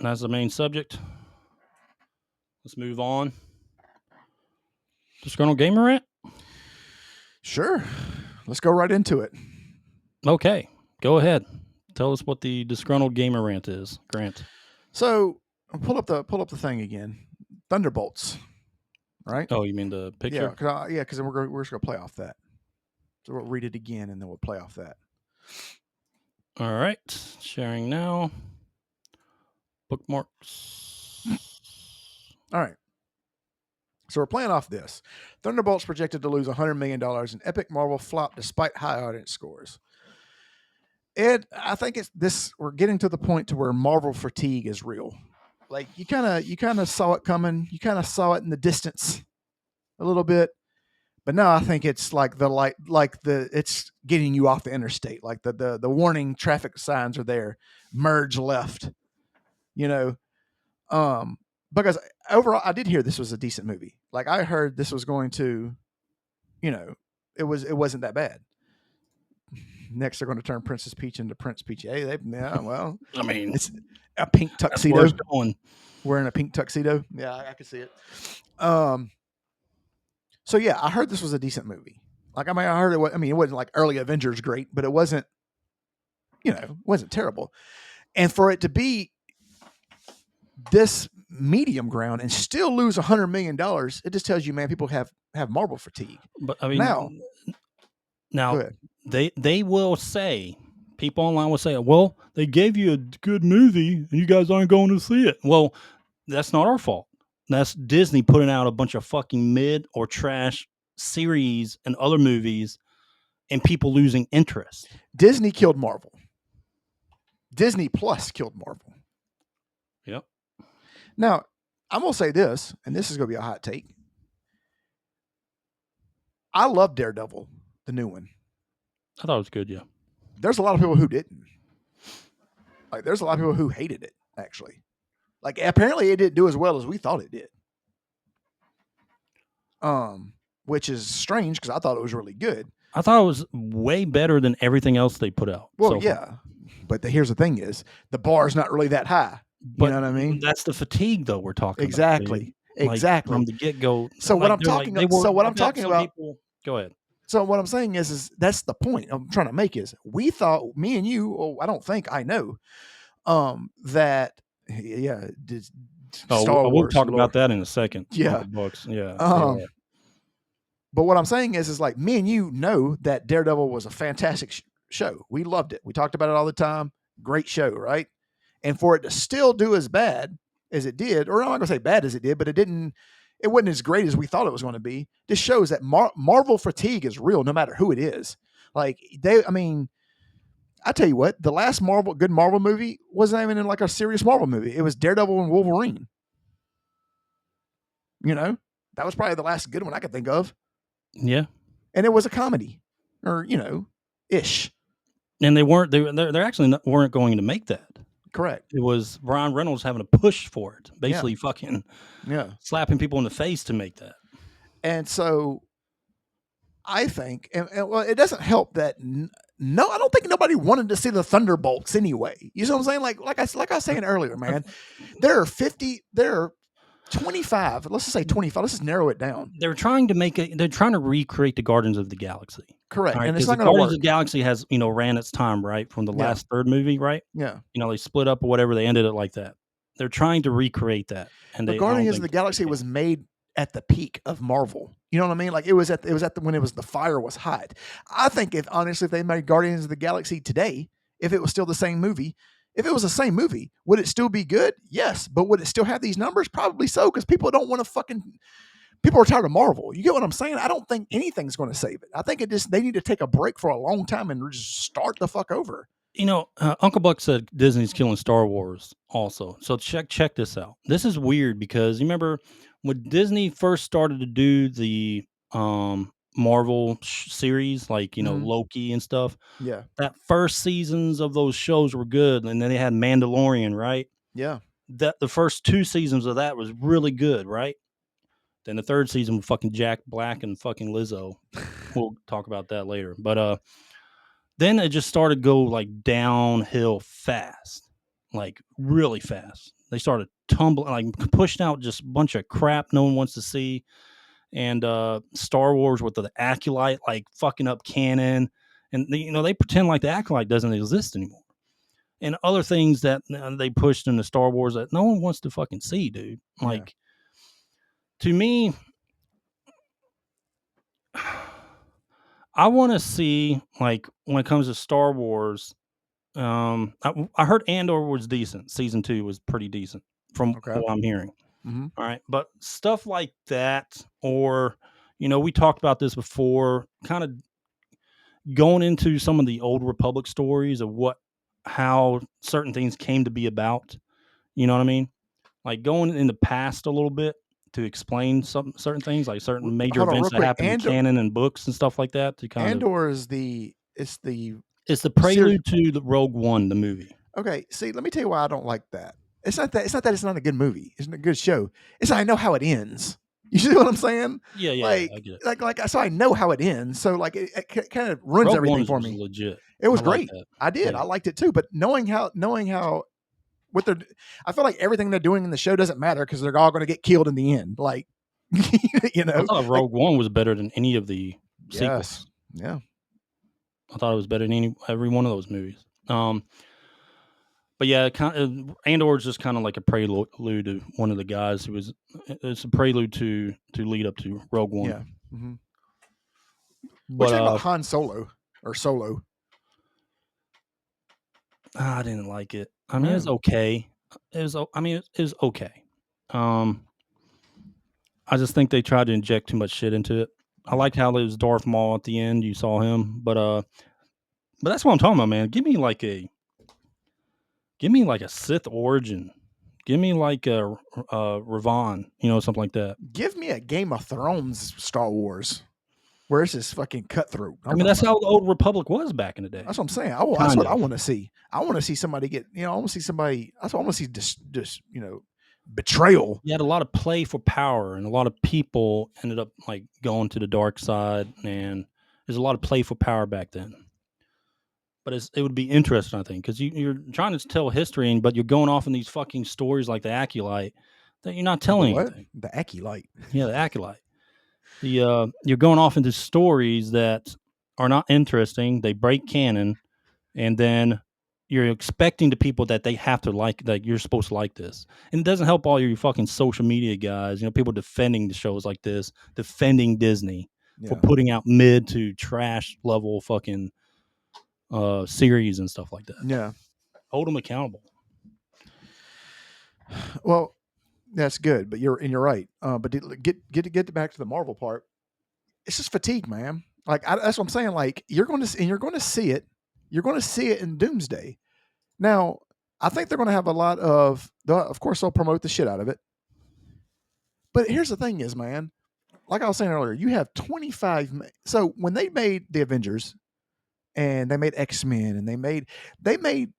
that's the main subject. Let's move on. Disgruntled Gamer Rant? Sure. Let's go right into it. Okay, go ahead. Tell us what the Disgruntled Gamer Rant is, Grant. So pull up the thing again. Thunderbolts, right? Oh, you mean the picture? Yeah, because we're just gonna play off that. So we'll read it again and then we'll play off that. All right, sharing now. Bookmarks. All right. So we're playing off this. Thunderbolts projected to lose $100 million, and Epic Marvel flopped despite high audience scores. Ed, I think it's this. We're getting to the point to where Marvel fatigue is real. Like you kind of saw it coming. You kind of saw it in the distance a little bit, but now I think it's like it's getting you off the interstate. Like the warning traffic signs are there. Merge left. You know, because overall, I did hear this was a decent movie. Like I heard this was going to, it wasn't that bad. Next, they're going to turn Princess Peach into Prince Peach. Hey, well, I mean, it's a pink tuxedo. That's where it's going. Wearing a pink tuxedo. Yeah, I can see it. So yeah, I heard this was a decent movie. Like I heard it. I mean, it wasn't like early Avengers great, but it wasn't, wasn't terrible. And for it to be this medium ground and still lose $100 million, it just tells you, man, people have Marvel fatigue. But I mean, now go ahead. They will say, people online will say, well, they gave you a good movie and you guys aren't going to see it. Well, that's not our fault. That's Disney putting out a bunch of fucking mid or trash series and other movies and people losing interest. Disney killed Marvel. Disney Plus killed Marvel. Yep. Now, I'm going to say this, and this is going to be a hot take. I love Daredevil, the new one. I thought it was good, yeah. There's a lot of people who didn't. Like, there's a lot of people who hated it, actually. Like, apparently it didn't do as well as we thought it did. Which is strange because I thought it was really good. I thought it was way better than everything else they put out. Well, yeah. But here's the thing is, the bar's not really that high. You know what I mean? That's the fatigue, though, we're talking exactly. about. Exactly. From the get-go. So what I'm talking about. Go ahead. So what I'm saying is that's the point I'm trying to make is we thought, me and you, I don't think I know, that, yeah. Star Wars, we'll talk about that in a second. Yeah. Books. Yeah. But what I'm saying is like me and you know that Daredevil was a fantastic show. We loved it. We talked about it all the time. Great show, right? And for it to still do as bad as it did, or I'm not going to say bad as it did, but it wasn't as great as we thought it was going to be. This shows that Marvel fatigue is real, no matter who it is. Like I tell you what, the last good Marvel movie wasn't even in like a serious Marvel movie. It was Daredevil and Wolverine. That was probably the last good one I could think of. Yeah. And it was a comedy, or ish. And they actually weren't going to make that. Correct. It was Ryan Reynolds having to push for it, basically fucking slapping people in the face to make that. And so I think, and well, it doesn't help that no, I don't think nobody wanted to see the Thunderbolts anyway. You know what I'm saying? Like I was saying earlier, man, there are 25. Let's just say 25. Let's just narrow it down. They're trying to recreate the Guardians of the Galaxy. Correct. Right? And it's not going to work. Guardians of the Galaxy has, ran its time, right? From the last third movie, right? Yeah. They split up or whatever. They ended it like that. They're trying to recreate that. And the Guardians of the Galaxy was made at the peak of Marvel. You know what I mean? Like it was at when the fire was hot. I think if they made Guardians of the Galaxy today, if it was still the same movie, if it was the same movie, would it still be good? Yes. But would it still have these numbers? Probably so, because people don't want to people are tired of Marvel. You get what I'm saying? I don't think anything's going to save it. I think they need to take a break for a long time and just start the fuck over. Uncle Buck said Disney's killing Star Wars also. So check this out. This is weird because you remember when Disney first started to do the Marvel series, like, Loki and stuff. Yeah. That first seasons of those shows were good. And then they had Mandalorian, right? Yeah. The first 2 seasons of that was really good, right? Then the third season with fucking Jack Black and fucking Lizzo. We'll talk about that later. But then it just started to go like downhill fast, like really fast. They started tumbling, like pushing out just a bunch of crap no one wants to see. And Star Wars with the Acolyte, like fucking up canon, and they pretend like the Acolyte doesn't exist anymore, and other things that they pushed in the Star Wars that no one wants to fucking see, dude. Like, to me, I want to see, like, when it comes to Star Wars. I heard Andor was decent. Season 2 was pretty decent from Okay. what I'm hearing. Mm-hmm. All right, but stuff like that, or we talked about this before, kind of going into some of the old Republic stories of how certain things came to be about. You know what I mean? Like going in the past a little bit to explain some certain things, like certain major Hold on, real events that quick. happen in canon and books and stuff like that. To kind of, Andor is it's the series. prelude to the Rogue One, the movie. Okay, see, let me tell you why I don't like that. It's not that it's not a good movie. It's not a good show. It's I know how it ends. You see what I'm saying? Yeah, Like, I get it. like so I know how it ends. So like it kind of ruins Rogue everything One for was me. legit. It was I like great. that. I did. Yeah. I liked it too. But knowing how what they're, I feel like everything they're doing in the show doesn't matter because they're all going to get killed in the end. Like, you know, I thought Rogue One was better than any of the sequels. Yeah. I thought it was better than every one of those movies. But yeah, Andor is just kind of like a prelude to one of the guys who was. It's a prelude to lead up to Rogue One. Yeah. Mm-hmm. But what you think about Han Solo or Solo? I didn't like it. I mean, it was okay. It was okay. I just think they tried to inject too much shit into it. I liked how it was Darth Maul at the end. You saw him, but that's what I'm talking about, man. Give me like a Sith origin. Give me like a Ravon, something like that. Give me a Game of Thrones Star Wars. Where's this fucking cutthroat? I mean, that's how the old Republic was back in the day. That's what I'm saying. That's what I want to see. I want to see somebody get, I want to see somebody. That's what I want to see. Just betrayal. You had a lot of play for power, and a lot of people ended up like going to the dark side. And there's a lot of play for power back then. But it would be interesting, I think, because you're trying to tell history, but you're going off in these fucking stories like the Acolyte that you're not telling anything. The Acolyte. Yeah, the Acolyte. You're going off into stories that are not interesting. They break canon, and then you're expecting the people that they have to like, that you're supposed to like this. And it doesn't help all your fucking social media guys, people defending the shows like this, defending Disney for putting out mid to trash level fucking series and stuff like that. Yeah. Hold them accountable. Well, that's good, but you're right. But get back to the Marvel part. It's just fatigue, man. Like that's what I'm saying. Like you're going to see it. You're going to see it in Doomsday. Now, I think they're going to have a lot of course, they'll promote the shit out of it. But here's the thing is, man, like I was saying earlier, you have 25. So when they made the Avengers and they made X-Men and they made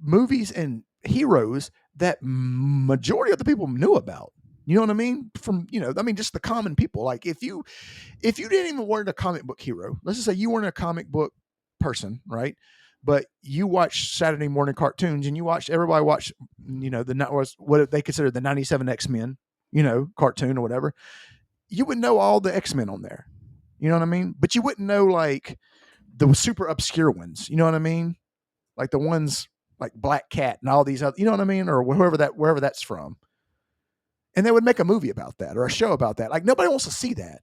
movies and heroes that majority of the people knew about. You know what I mean? From, just the common people. Like if you didn't even weren't a comic book hero, let's just say you weren't a comic book person, right? But you watched Saturday morning cartoons and everybody watched, what they considered the 97 X-Men, cartoon or whatever. You would know all the X-Men on there. You know what I mean? But you wouldn't know like the super obscure ones. You know what I mean? Like the ones like Black Cat and all these other, you know what I mean? Or wherever that's from. And they would make a movie about that or a show about that. Like nobody wants to see that.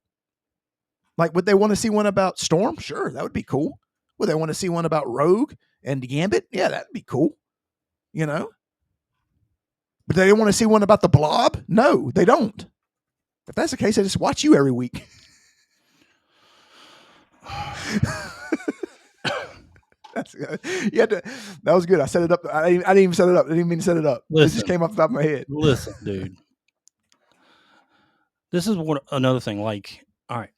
Like, would they want to see one about Storm? Sure, that would be cool. Would they want to see one about Rogue and Gambit? Yeah, that'd be cool. But they don't want to see one about the Blob? No, they don't. If that's the case, they just watch you every week. That was good. I set it up. I didn't even set it up. I didn't mean to set it up. It just came off the top of my head. Listen, dude. This is another thing. Like, all right.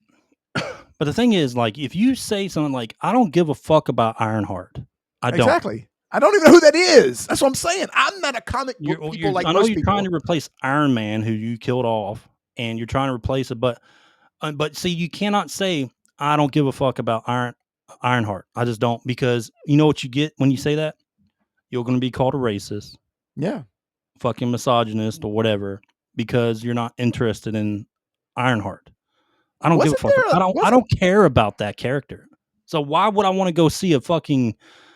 But the thing is, like, if you say something like, I don't give a fuck about Ironheart. I don't. Exactly. I don't even know who that is. That's what I'm saying. I'm not a comic book people like most people. I know you're trying to replace Iron Man, who you killed off, and you're trying to replace it. But see, you cannot say, I don't give a fuck about Ironheart. I just don't, because you know what you get when you say that? You're going to be called a racist. Yeah. fucking misogynist or whatever because you're not interested in Ironheart. I don't give a fuck. I don't care about that character. So why would I want to go see a fucking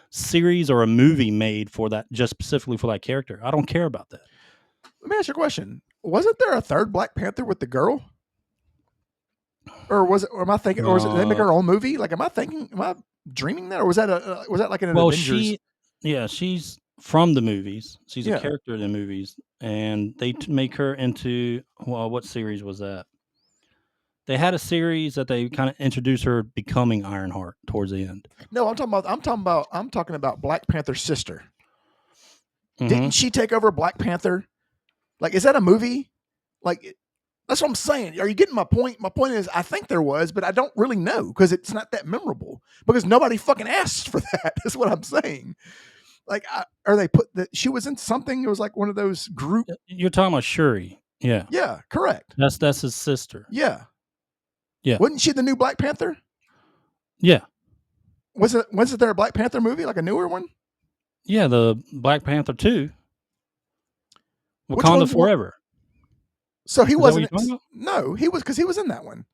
series or a movie made for that, just specifically for that character? I don't care about that. Let me ask you a question. Wasn't there a third Black Panther with the girl? Or was it? Or am I thinking? Or was it? Did they make her own movie? Like, am I dreaming that? Or was that like an Avengers? She's from the movies. She's a character in the movies, and they make her into what series was that? They had a series that they kind of introduced her becoming Ironheart towards the end. No, I'm talking about Black Panther's sister. Mm-hmm. Didn't she take over Black Panther? Like, is that a movie? Like, that's what I'm saying. Are you getting my point? My point is, I think there was, but I don't really know because it's not that memorable because nobody fucking asked for that. That's what I'm saying. Like, she was in something. It was like one of those group. You're talking about Shuri. Yeah. Yeah, correct. That's his sister. Yeah. Yeah. Wasn't she the new Black Panther? Yeah. Wasn't there a Black Panther movie, like a newer one? Yeah, the Black Panther 2. Wakanda Forever. So he wasn't. No, he was, because he was in that one,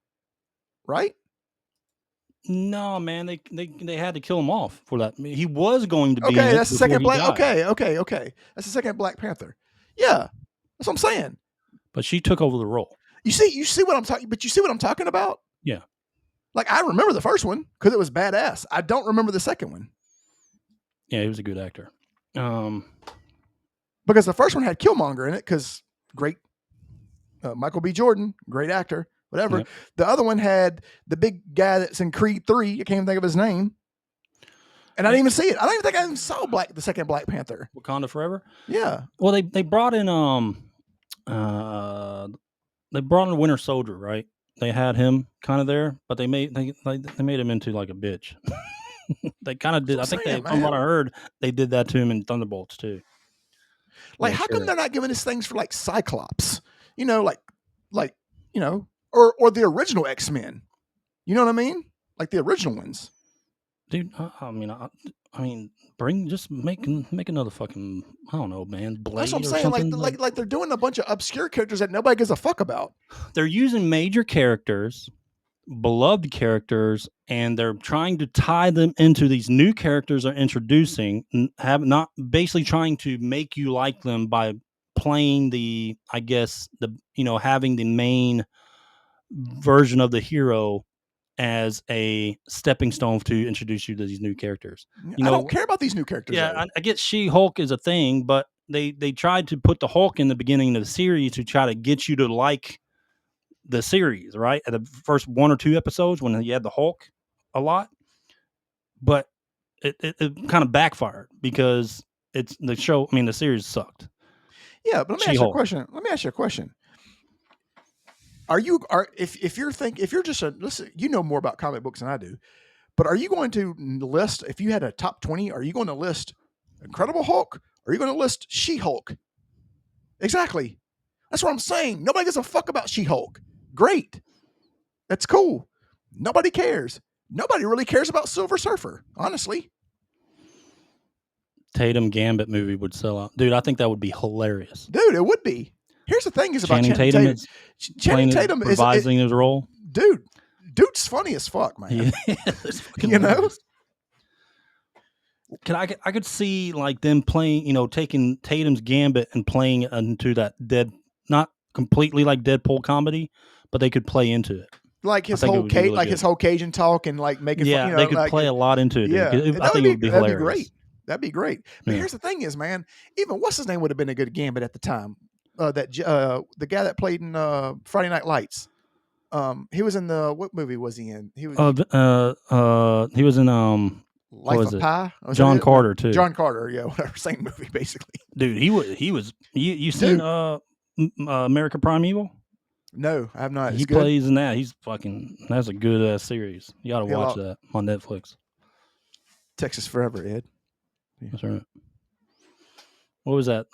right? No, man, they had to kill him off for that. I mean, he was going to be. Okay, that's the second Black. Okay. That's the second Black Panther. Yeah, that's what I'm saying. But she took over the role. You see what I'm talking. But you see what I'm talking about? Yeah. Like, I remember the first one because it was badass. I don't remember the second one. Yeah, he was a good actor. Because the first one had Killmonger in it. Because great, Michael B. Jordan, great actor. Whatever. Yep. The other one had the big guy that's in Creed 3. I can't even think of his name. And I didn't even see it. I don't even think I even saw the second Black Panther. Wakanda Forever? Yeah. Well, they brought in Winter Soldier, right? They had him kind of there, but they made him into like a bitch. They kind of did. I think from what I heard, they did that to him in Thunderbolts too. Like, how come they're not giving us things for like Cyclops? You know, like you know. Or the original X-Men, you know what I mean? Like the original ones, dude. I mean, make another fucking, I don't know, man. Blade. That's what I'm saying. Like they're doing a bunch of obscure characters that nobody gives a fuck about. They're using major characters, beloved characters, and they're trying to tie them into these new characters they're introducing. Basically trying to make you like them by playing having the main version of the hero as a stepping stone to introduce you to these new characters. I don't care about these new characters. Yeah, I get She-Hulk is a thing, but they tried to put the Hulk in the beginning of the series to try to get you to like the series, right? At the first 1 or 2 episodes when you had the Hulk a lot, but it kind of backfired because it's the show. I mean, the series sucked. Yeah, but let me ask you a question. If you're just listen, you know more about comic books than I do, but are you going to list, if you had a top 20, are you going to list Incredible Hulk? Or are you going to list She-Hulk? Exactly. That's what I'm saying. Nobody gives a fuck about She-Hulk. Great. That's cool. Nobody cares. Nobody really cares about Silver Surfer, honestly. Tatum Gambit movie would sell out. Dude, I think that would be hilarious. Dude, it would be. Here's the thing is about Channing Tatum. Channing Tatum is revising his role. Dude's funny as fuck, man. You know? I could see like them playing, taking Tatum's Gambit and playing into that not completely like Deadpool comedy, but they could play into it. Like his whole his whole Cajun talk and like making fun, they could play a lot into it. Yeah, I think it would be hilarious. That'd be great. But here's the thing is, man, even what's his name would have been a good Gambit at the time. The guy that played in Friday Night Lights. He was in what movie was he in? He was in Life of Pi. John Carter too. John Carter, yeah, whatever, same movie basically. Dude, he was. You seen America Primeval? No, I have not. He plays in that. That's a good series. You got to watch that on Netflix. Texas Forever, Ed. Yeah. That's right. What was that?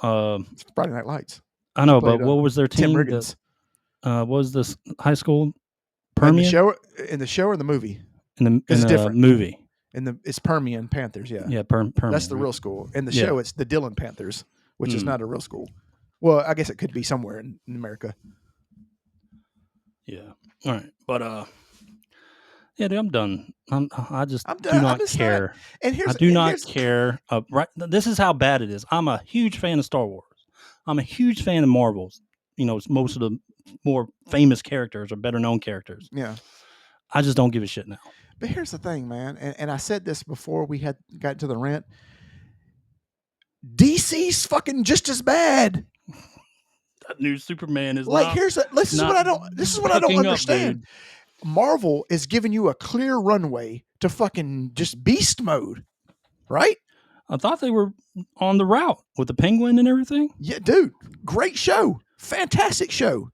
Friday Night Lights. I know, but what was their team? Tim Riggins. Was this high school? Permian? In the show or the movie? It's different movie. It's Permian Panthers, yeah. Yeah, Permian. That's the real school. In the show, it's the Dillon Panthers, which is not a real school. Well, I guess it could be somewhere in America. Yeah. All right. But yeah, dude, I'm done. I just I'm do done. I'm not just not. care. And I do not care. Right. This is how bad it is. I'm a huge fan of Star Wars. I'm a huge fan of Marvels. You know, it's most of the more famous characters or better known characters. Yeah. I just don't give a shit now. But here's the thing, man, and I said this before we had got to the rant. DC's fucking just as bad. That new Superman is Like, not. this is not what I don't. This is what I don't hooking up, understand. dude. Marvel is giving you a clear runway to fucking just beast mode, right? I thought they were on the route with the Penguin and everything. Yeah, dude, great show, fantastic show.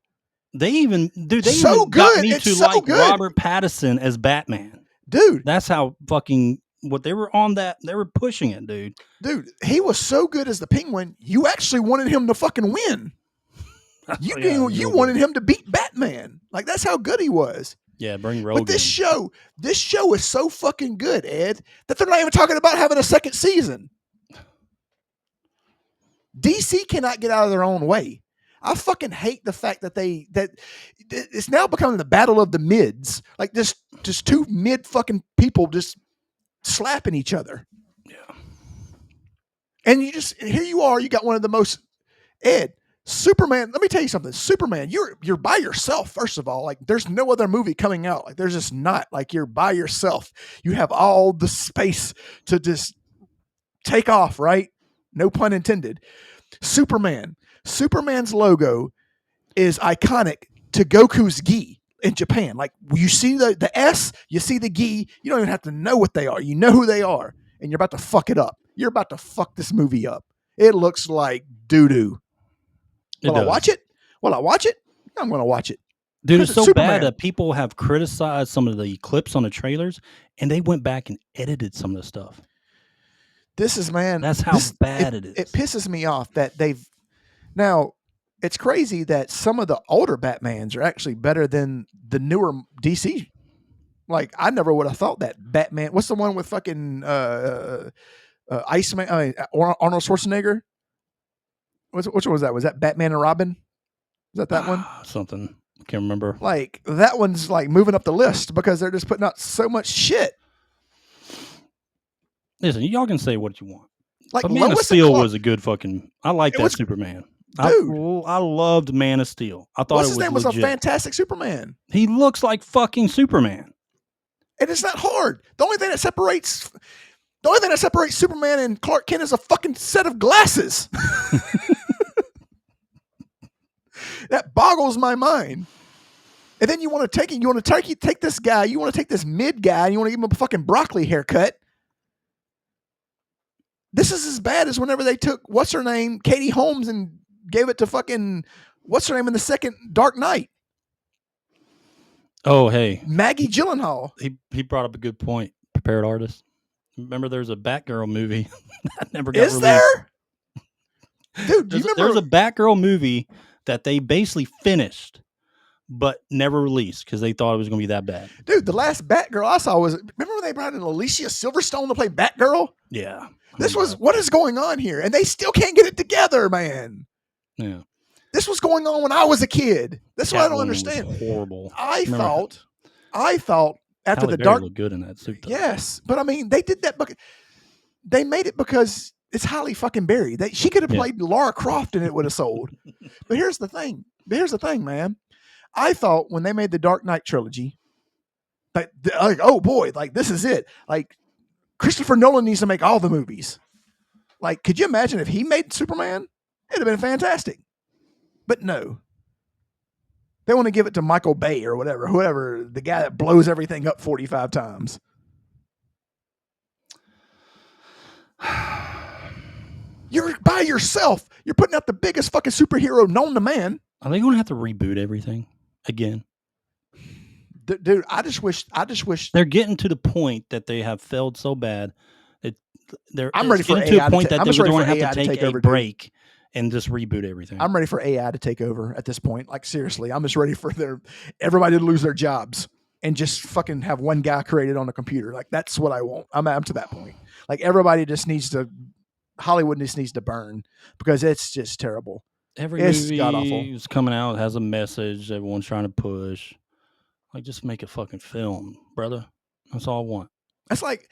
They even, dude, they So even got good. me It's to so like good. Robert Pattinson as Batman. Dude, That's how fucking what they were on that. They were pushing it, dude. dude, he was so good as the Penguin. You actually wanted him to fucking win. You Yeah, you real wanted good. him to beat Batman. Like, that's how good he was. Yeah, bring Rogan. But this show is so fucking good, Ed, that they're not even talking about having a second season. DC cannot get out of their own way. I fucking hate the fact that that it's now becoming the battle of the mids. Like, just two mid fucking people just slapping each other. Yeah. And here you are, you got one of the most, Ed, Superman, let me tell you something. Superman, you're by yourself, first of all. Like, there's no other movie coming out. Like, there's just not. Like, you're by yourself. You have all the space to just take off, right? No pun intended. Superman's logo is iconic to Goku's gi in Japan. Like, you see the S, you see the gi, you don't even have to know what they are. You know who they are, and you're about to fuck it up. You're about to fuck this movie up. It looks like doo-doo. Will I watch it? I'm going to watch it. Dude, it's so Superman. bad that people have criticized some of the clips on the trailers, and they went back and edited some of the stuff. This is, man. That's how bad it is. It pisses me off that they've. Now, it's crazy that some of the older Batmans are actually better than the newer DC. Like, I never would have thought that. Batman. What's the one with fucking Iceman? Arnold Schwarzenegger. Which one was that? Was that Batman and Robin? Is that one? Something. I can't remember. Like, that one's like moving up the list because they're just putting out so much shit. Listen, y'all can say what you want. Like, but Man of Steel was a good fucking. I like that Superman. Dude, I loved Man of Steel. I thought what's it his was name was legit. a fantastic Superman. He looks like fucking Superman. And it's not hard. The only thing that separates Superman and Clark Kent is a fucking set of glasses. That boggles my mind. And then you want to take this guy, you want to take this mid guy, and you want to give him a fucking broccoli haircut. This is as bad as whenever they took what's her name, Katie Holmes, and gave it to fucking what's her name in the second Dark Knight. Oh, hey, Maggie Gyllenhaal. He brought up a good point. Prepared artist. Remember, there's a Batgirl movie that never got released. Is there? Dude, do you remember? There's a Batgirl movie that they basically finished, but never released because they thought it was going to be that bad. Dude, the last Batgirl I saw was, remember when they brought in Alicia Silverstone to play Batgirl? Yeah. This was, what is going on here? And they still can't get it together, man. Yeah. This was going on when I was a kid. That's what I don't understand. Horrible. I thought after Halle the Dark, looked good in that suit. Though. Yes, but I mean, they did that because they made it because it's Halle fucking Berry. She could have played Lara Croft and it would have sold. But here's the thing, man. I thought when they made the Dark Knight trilogy, like, oh boy, like, this is it. Like, Christopher Nolan needs to make all the movies. Like, could you imagine if he made Superman? It'd have been fantastic. But no. They want to give it to Michael Bay or whoever, the guy that blows everything up 45 times. You're by yourself. You're putting out the biggest fucking superhero known to man. Are they going to have to reboot everything again? Dude, I just wish they're getting to the point that they have failed so bad that I'm ready for to AI a point that they're going to have to take a over, break and just reboot everything. I'm ready for AI to take over at this point. Like, seriously, I'm just ready for everybody to lose their jobs and just fucking have one guy created on a computer. Like, that's what I want. I'm to that point. Like, Hollywood just needs to burn because it's just terrible. Every It's god-awful. movie is coming out has a message everyone's trying to push. Like, just make a fucking film, brother. That's all I want. That's like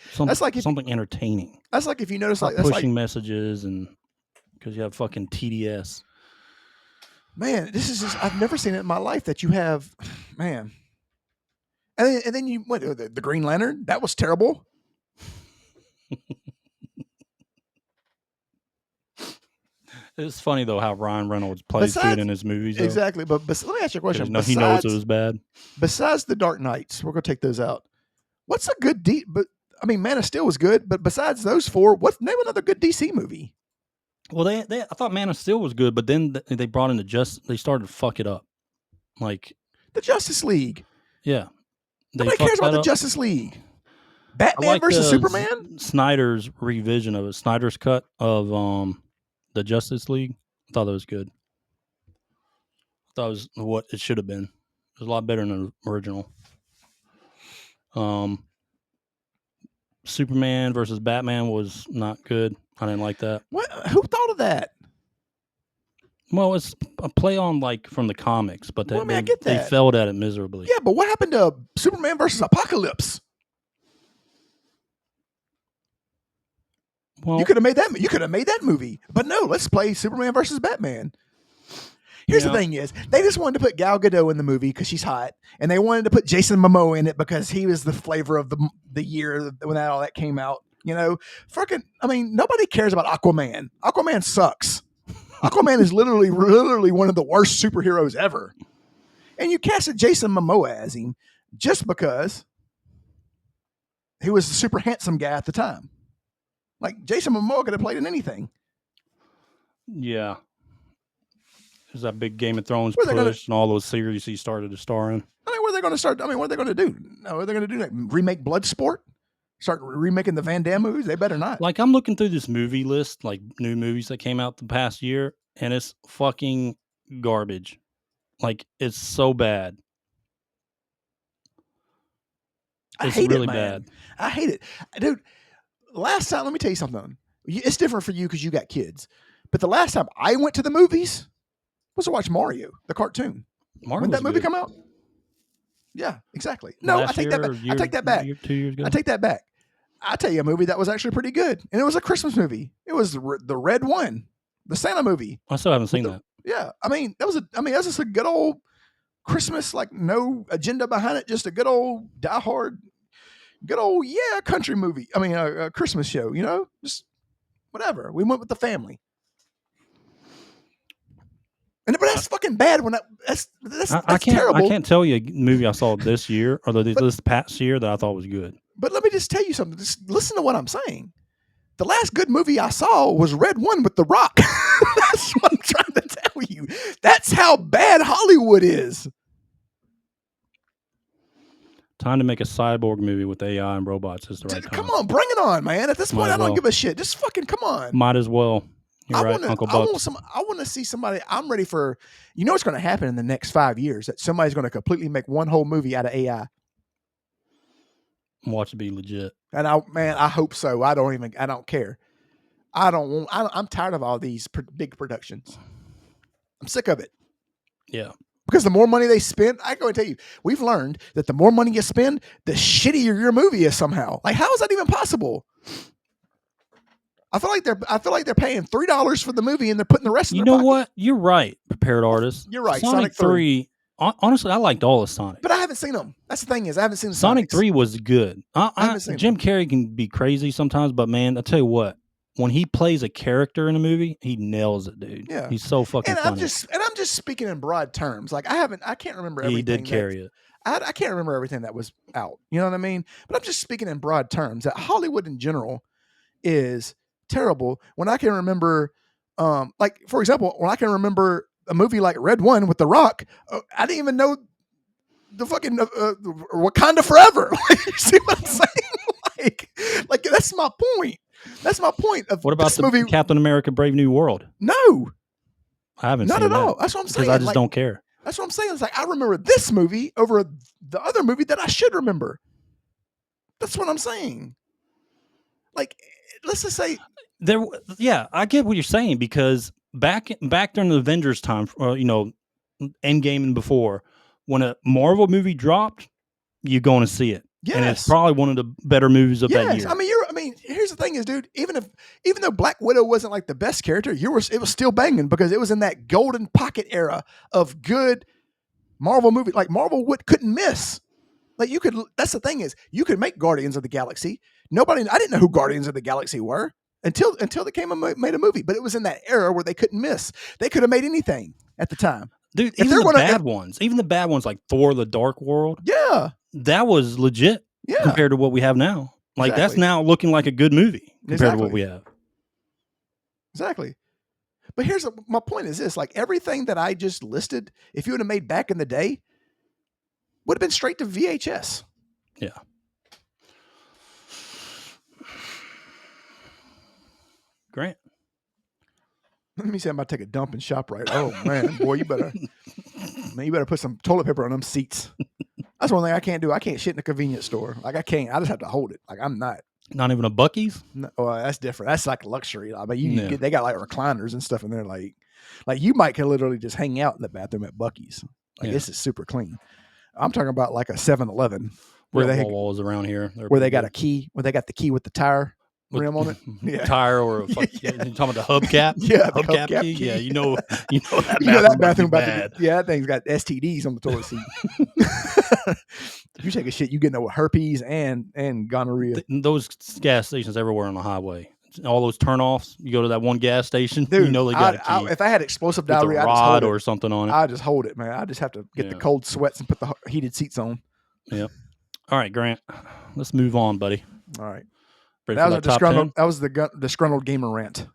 if Something entertaining. that's like if you notice, Stop like that's like, pushing messages and because you have fucking TDS. man, this is just I've never seen it in my life that you have, man. And then you what the Green Lantern that was terrible. It's funny though how Ryan Reynolds plays good in his movies. Though. Exactly, but let me ask you a question. He knows it was bad. Besides the Dark Knights, we're gonna take those out. What's a good But I mean, Man of Steel was good, but besides those four, name another good DC movie? Well, I thought Man of Steel was good, but then they brought in they started to fuck it up, like the Justice League. Yeah, nobody cares about the Justice League. Batman versus Superman. Snyder's revision of it, Snyder's cut of the Justice League. I thought that was good. I thought it was what it should have been. It was a lot better than the original. Superman versus Batman was not good. I didn't like that. What? Who thought of that? Well, it's a play on like from the comics, but I get that. They failed at it miserably. Yeah, but what happened to Superman versus Apocalypse? Well, you could have made that. You could have made that movie, but no. Let's play Superman versus Batman. Here's the thing: is they just wanted to put Gal Gadot in the movie because she's hot, and they wanted to put Jason Momoa in it because he was the flavor of the year when all that came out. You know, I mean, nobody cares about Aquaman. Aquaman sucks. Aquaman is literally one of the worst superheroes ever. And you casted Jason Momoa as him just because he was the super handsome guy at the time. Like, Jason Momoa could have played in anything. Yeah. There's that big Game of Thrones push and all those series he started to star in. I mean, what are they going to start? I mean, what are they going to do? No, are they going to do like remake Bloodsport? Start remaking the Van Damme movies? They better not. Like, I'm looking through this movie list, like new movies that came out the past year, and it's fucking garbage. Like, it's so bad. It's really bad. I hate it. Dude, last time, let me tell you something. It's different for you because you got kids. But the last time I went to the movies was to watch Mario, the cartoon. When did that movie come out? Yeah, exactly. No, I take that back. I take that back. 2 years ago. I take that back. I'll tell you a movie that was actually pretty good. And it was a Christmas movie. It was the Red One, the Santa movie. I still haven't seen that. Yeah. I mean, that's just a good old Christmas, like no agenda behind it. Just a good old diehard, good old, country movie. I mean, a Christmas show, you know, just whatever. We went with the family. But that's fucking bad. That's terrible. I can't tell you a movie I saw this year or this past year that I thought was good. But let me just tell you something. Just listen to what I'm saying. The last good movie I saw was Red One with The Rock. That's what I'm trying to tell you. That's how bad Hollywood is. Time to make a cyborg movie with AI and robots is the right time. Come on, bring it on, man. At this point, I don't give a shit. Just fucking come on. Might as well. You're right, Uncle Buck. I want to see somebody. I'm ready for. You know what's going to happen in the next 5 years? That somebody's going to completely make one whole movie out of AI. Watch it be legit. And I hope so. I don't care. I'm tired of all these big productions. I'm sick of it. Yeah. Because the more money they spend, I go and tell you, we've learned that the more money you spend, the shittier your movie is somehow. Like, how is that even possible? I feel like they're paying $3 for the movie and they're putting the rest in their pocket. You know what? You're right, Prepared Artist. You're right. Sonic 3. Honestly, I liked all of Sonic. But I haven't seen them. That's the thing is, I haven't seen Sonic 3 was good. I haven't seen Jim Carrey can be crazy sometimes, but man, I tell you what, when he plays a character in a movie, he nails it, dude. Yeah. He's so fucking funny. I'm just speaking in broad terms. Like I can't remember everything. He did carry it. I can't remember everything that was out. You know what I mean? But I'm just speaking in broad terms that Hollywood in general is terrible. When I can remember, like for example, when I can remember a movie like Red One with The Rock, I didn't even know the fucking Wakanda Forever. You see what I'm saying? like that's my point. That's my point. Of what about this movie, Captain America: Brave New World? No, I haven't not seen at all. That that's what I'm saying. Because I just don't care. That's what I'm saying. It's like I remember this movie over the other movie that I should remember. That's what I'm saying. Like, let's just say I get what you're saying because back during the Avengers time, Endgame and before, when a Marvel movie dropped, you're going to see it. Yes. And it's probably one of the better movies of that year. I mean, here's the thing is, dude, even though Black Widow wasn't like the best character, it was still banging because it was in that golden pocket era of good Marvel movie. Like Marvel couldn't miss. Like that's the thing is, you could make Guardians of the Galaxy. I didn't know who Guardians of the Galaxy were until they came and made a movie. But it was in that era where they couldn't miss. They could have made anything at the time. Dude, even the bad ones like Thor: The Dark World. Yeah. That was legit compared to what we have now. Like that's now looking like a good movie compared to what we have. Exactly. But my point is this, like everything that I just listed, if you would have made back in the day, would have been straight to VHS. Yeah. Grant. Let me say I'm about to take a dump in ShopRite. Oh man, boy, you better put some toilet paper on them seats. That's one thing I can't do. I can't shit in a convenience store. Like I can't. I just have to hold it. Like I'm not. Not even a Buc-ee's? No, that's different. That's like luxury. I mean, they got like recliners and stuff in there. Like you might can literally just hang out in the bathroom at Buc-ee's. Like this is super clean. I'm talking about like a 7-Eleven where they have walls around here where they got a key, where they got the key with the tire rim on it. Yeah. Tire or you're talking about the hubcap? Yeah, the hubcap key. Yeah, you know that bathroom bad. That thing's got STDs on the toilet seat. If you take a shit, you get herpes and gonorrhea. Those gas stations everywhere on the highway. All those turnoffs. You go to that one gas station, dude, they got a key. If I had explosive diarrhea, a rod or something on it. I just hold it, man. I just have to get the cold sweats and put the heated seats on. Yep. All right, Grant. Let's move on, buddy. All right. That was the disgruntled gamer rant.